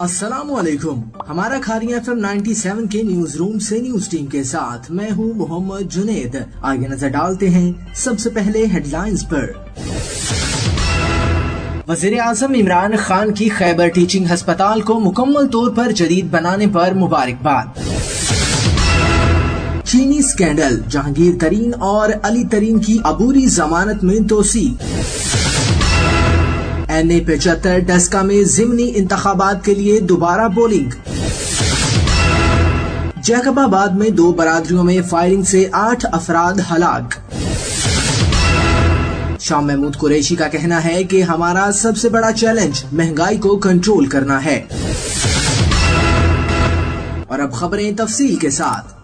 अस्सलामुअलैकुम। हमारा खारी FM 97 के न्यूज रूम से न्यूज टीम के साथ मैं हूं मोहम्मद जुनेद। आगे नजर डालते हैं सबसे पहले हेडलाइंस पर। वज़ीर-ए-आज़म इमरान खान की खैबर टीचिंग अस्पताल को मुकम्मल तौर पर जदीद बनाने पर मुबारकबाद। चीनी स्कैंडल, जहांगीर तरीन और अली तरीन की अबूरी जमानत में तोसी। NA-75 डस्का में ज़िमनी इंतखाबात के लिए दोबारा पोलिंग। जैकबाबाद में 2 बरादरियों में फायरिंग से 8 अफराद हलाक। शाह महमूद कुरैशी का कहना है कि हमारा सबसे बड़ा चैलेंज महंगाई को कंट्रोल करना है। और अब खबरें तफसील के साथ।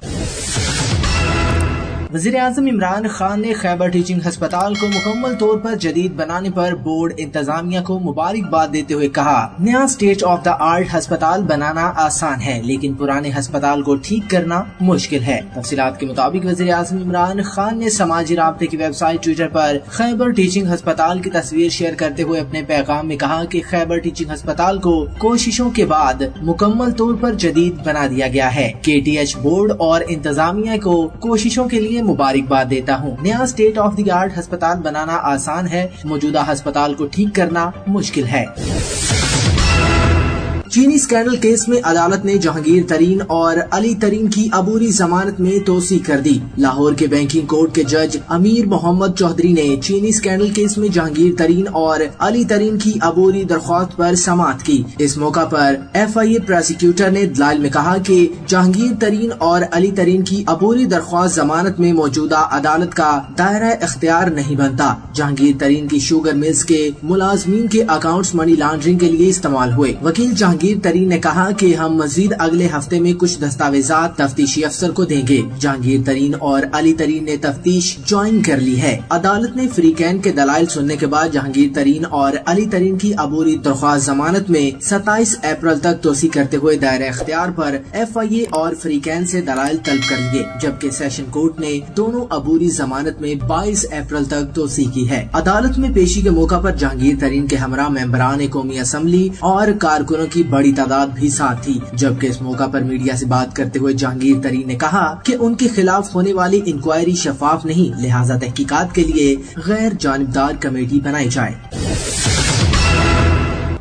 वज़ीर-ए-आज़म इमरान खान ने खैबर टीचिंग अस्पताल को मुकम्मल तौर पर जदीद बनाने पर बोर्ड इंतजामिया को मुबारकबाद देते हुए कहा, नया स्टेट ऑफ द आर्ट अस्पताल बनाना आसान है लेकिन पुराने अस्पताल को ठीक करना मुश्किल है। तफसीलात के मुताबिक वज़ीर-ए-आज़म इमरान खान ने समाजी राब्ते की वेबसाइट ट्विटर पर खैबर टीचिंग अस्पताल की तस्वीर शेयर करते हुए अपने पैगाम में कहा कि खैबर टीचिंग अस्पताल को कोशिशों के बाद मुकम्मल तौर पर जदीद बना दिया गया है। KTH बोर्ड और इंतजामिया को कोशिशों के लिए मुबारकबाद देता हूँ। नया स्टेट ऑफ द आर्ट अस्पताल बनाना आसान है, मौजूदा अस्पताल को ठीक करना मुश्किल है। चीनी स्कैंडल केस में अदालत ने जहांगीर तरीन और अली तरीन की अबूरी जमानत में तोसी कर दी। लाहौर के बैंकिंग कोर्ट के जज अमीर मोहम्मद चौधरी ने चीनी स्कैंडल केस में जहांगीर तरीन और अली तरीन की अबूरी दरख्वास्त पर समाअत की। इस मौका पर FIA प्रोसिक्यूटर ने दलाइल में कहा कि जहांगीर तरीन और अली तरीन की अबूरी दरख्वास्त जमानत में मौजूदा अदालत का दायरा इख्तियार नहीं बनता। जहांगीर तरीन की शुगर मिल्स के मुलाजमीन के अकाउंट्स मनी लॉन्ड्रिंग के लिए इस्तेमाल हुए। वकील जहांगीर तरीन ने कहा कि हम मजीद अगले हफ्ते में कुछ दस्तावेजात तफ्तीशी अफसर को देंगे। जहांगीर तरीन और अली तरीन ने तफ्तीश ज्वाइन कर ली है। अदालत ने फ्रीकैन के दलाइल सुनने के बाद जहांगीर तरीन और अली तरीन की अबूरी दरख्वास्त जमानत में 27 अप्रैल तक तोसी करते हुए दायरा इख्तियार पर FIA और फ्रीकैन से दलाइल तलब कर लिए, जबकि सेशन कोर्ट ने दोनों अबूरी जमानत में 22 अप्रैल तक तोसी की है। अदालत में पेशी के मौका पर जहांगीर तरीन के हमरा मेंबरान कौमी असम्बली और कारकुनों की बड़ी तादाद भी साथ थी, जबकि इस मौका पर मीडिया से बात करते हुए जहांगीर तरीन ने कहा कि उनके खिलाफ होने वाली इंक्वायरी शफाफ नहीं, लिहाजा तहकीकात के लिए गैर जानिबदार कमेटी बनाई जाए।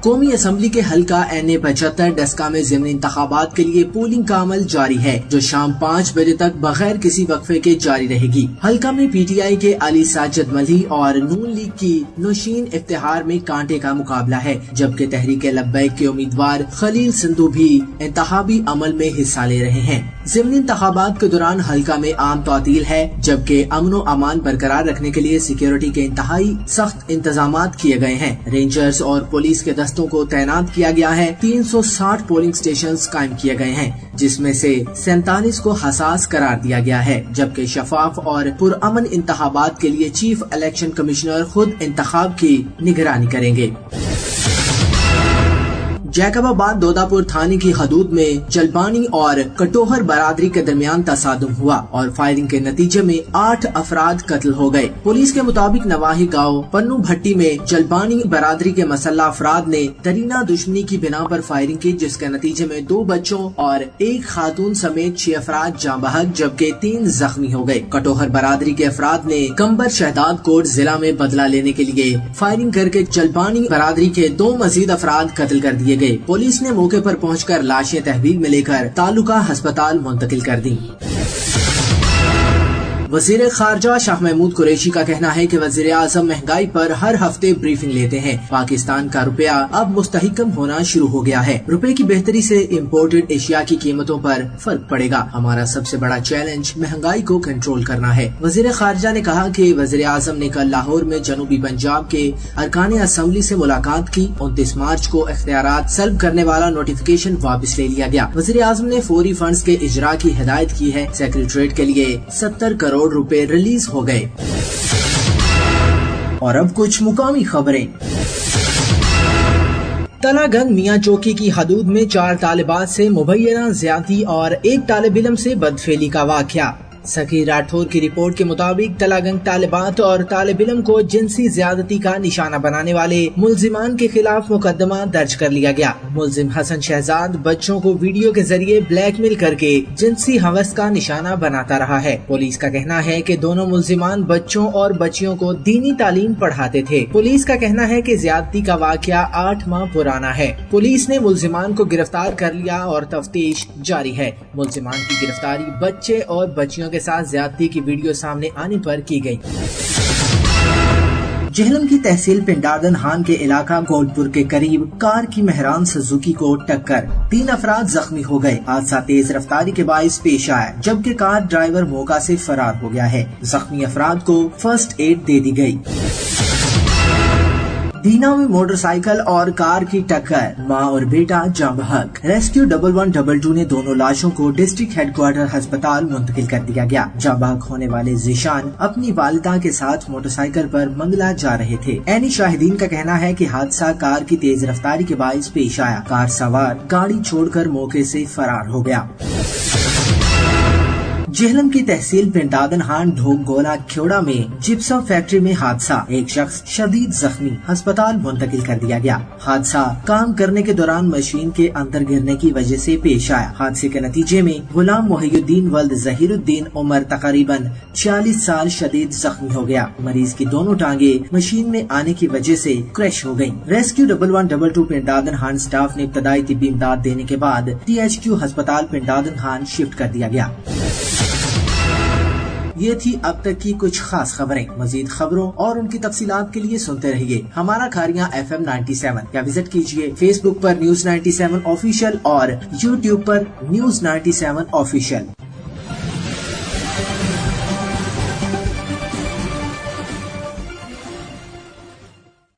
कौमी असम्बली के हल्का NA-75 डस्का में ज़िमनी इंतखाबात के लिए पोलिंग का अमल जारी है, जो शाम 5 बजे तक बगैर किसी वक्फे के जारी रहेगी। हल्का में PTI के अली साजिद मल्ही और नून लीग की नौशीन इफ्तिहार में कांटे का मुकाबला है, जबकि तहरीक लब्बैक के उम्मीदवार खलील संधू भी इंतखाबी अमल में हिस्सा ले रहे हैं। ज़िमनी इंतखाबात के दौरान हल्का में आम तातील है, जबकि अमन अमान बरकरार रखने के लिए सिक्योरिटी के इंतहाई सख्त इंतजामात किए गए हैं। रेंजर्स और पुलिस के दस्तों को तैनात किया गया है। 360 पोलिंग स्टेशंस कायम किए गए हैं, जिसमें से 47 को हसास करार दिया गया है, जबकि शफाफ और पुरअमन इंतखाबात के लिए चीफ इलेक्शन कमिश्नर खुद इंतखाब की निगरानी करेंगे। जैकबाबाद दोदापुर थाने की हदूद में जलबानी और कटोहर बरादरी के दरमियान तसादुम हुआ और फायरिंग के नतीजे में 8 अफराद कत्ल हो गए। पुलिस के मुताबिक नवाही गांव पन्नू भट्टी में जलबानी बरादरी के मसल्ला अफराद ने दरीना दुश्मनी की बिना पर फायरिंग की, जिसके नतीजे में 2 बच्चों और 1 खातून समेत 6 अफराद जाँ बहक जबकि 3 जख्मी हो गए। कटोहर बरादरी के अफराद ने कंबर शहदाद कोट जिला में बदला लेने के लिए फायरिंग करके जलबानी बरादरी के 2 मजीद अफराद कत्ल कर दिए गए। पुलिस ने मौके पर पहुंचकर लाशें तहवील में लेकर तालुका अस्पताल मुंतकिल कर दी। वज़ीर खारजा शाह महमूद कुरैशी का कहना है कि वज़ीर आज़म महंगाई पर हर हफ्ते ब्रीफिंग लेते हैं। पाकिस्तान का रुपया अब मुस्तहिकम होना शुरू हो गया है। रुपए की बेहतरी से इम्पोर्टेड एशिया की कीमतों पर फर्क पड़ेगा। हमारा सबसे बड़ा चैलेंज महंगाई को कंट्रोल करना है। वज़ीर खारजा ने कहा कि वज़ीर आज़म ने कल लाहौर में जनूबी पंजाब के अरकान असम्बली से मुलाकात की। 29 मार्च को इख्तियारात सल्ब करने वाला नोटिफिकेशन वापस ले लिया गया। वज़ीर आज़म ने फौरी फंड्स के इजरा की हिदायत की है। सेक्रेटरीट के लिए 70 करोड़ रुपए रिलीज हो गए। और अब कुछ मुकामी खबरें। तलागंग मियाँ चौकी की हदूद में 4 तालिबात से मुबैना ज्यादती और 1 तालिब इल्म से बदफेली का वाक़या। सकीर राठौर की रिपोर्ट के मुताबिक तलागंग तालिबात और तालिब इल्म को जिनसी ज्यादती का निशाना बनाने वाले मुल्जिमान के खिलाफ मुकदमा दर्ज कर लिया गया। मुल्जिम हसन शहजाद बच्चों को वीडियो के जरिए ब्लैकमेल करके जिनसी हवस का निशाना बनाता रहा है। पुलिस का कहना है कि दोनों मुल्जिमान बच्चों और बच्चियों को दीनी तालीम पढ़ाते थे। पुलिस का कहना है कि ज्यादती का वाकया 8 माह पुराना है। पुलिस ने मुल्जिमान को गिरफ्तार कर लिया और तफ्तीश जारी है। मुल्जिमान की गिरफ्तारी बच्चे और बच्चियों के साथ ज्यादती की वीडियो सामने आने पर की गई। जेहलम की तहसील पिंडारदन हान के इलाका गोलपुर के करीब कार की मेहरान सुजुकी को टक्कर 3 अफराद जख्मी हो गए। हादसा तेज रफ्तारी के बाइस पेश आया, जबकि कार ड्राइवर मौका से फरार हो गया है। जख्मी अफराद को फर्स्ट एड दे दी गई। दीना में मोटरसाइकिल और कार की टक्कर, मां और बेटा जाँ बहक। रेस्क्यू 1112 ने दोनों लाशों को डिस्ट्रिक्ट हेडक्वार्टर अस्पताल मुंतकिल कर दिया गया। जाँ बहक होने वाले जीशान अपनी वालिदा के साथ मोटरसाइकिल पर मंगला जा रहे थे। ऐनी शाहिदीन का कहना है कि हादसा कार की तेज रफ्तारी के बाइस पेश आया। कार सवार गाड़ी छोड़कर मौके से फरार हो गया। जेहलम की तहसील पिंडारदन हान ढोक गोला खेड़ा में जिप्सम फैक्ट्री में हादसा, एक शख्स शदीद जख्मी, अस्पताल मुंतकिल कर दिया गया। हादसा काम करने के दौरान मशीन के अंदर गिरने की वजह से पेश आया। हादसे के नतीजे में गुलाम मोहिउद्दीन वल्द जहीरुद्दीन उम्र तकरीबन 46 साल शदीद जख्मी हो गया। मरीज की दोनों टांगे मशीन में आने की वजह से क्रैश हो गयी। रेस्क्यू 1112 पिंडारदन हान स्टाफ ने इब्तदाई तिब्बी इमदाद देने के बाद THQ अस्पताल पिंडारदन हान शिफ्ट कर दिया गया। ये थी अब तक की कुछ खास खबरें। मजीद खबरों और उनकी तफसीलात के लिए सुनते रहिए हमारा खारियां FM 97 या विजिट कीजिए फेसबुक पर News 97 ऑफिशियल और YouTube पर News 97 ऑफिशियल।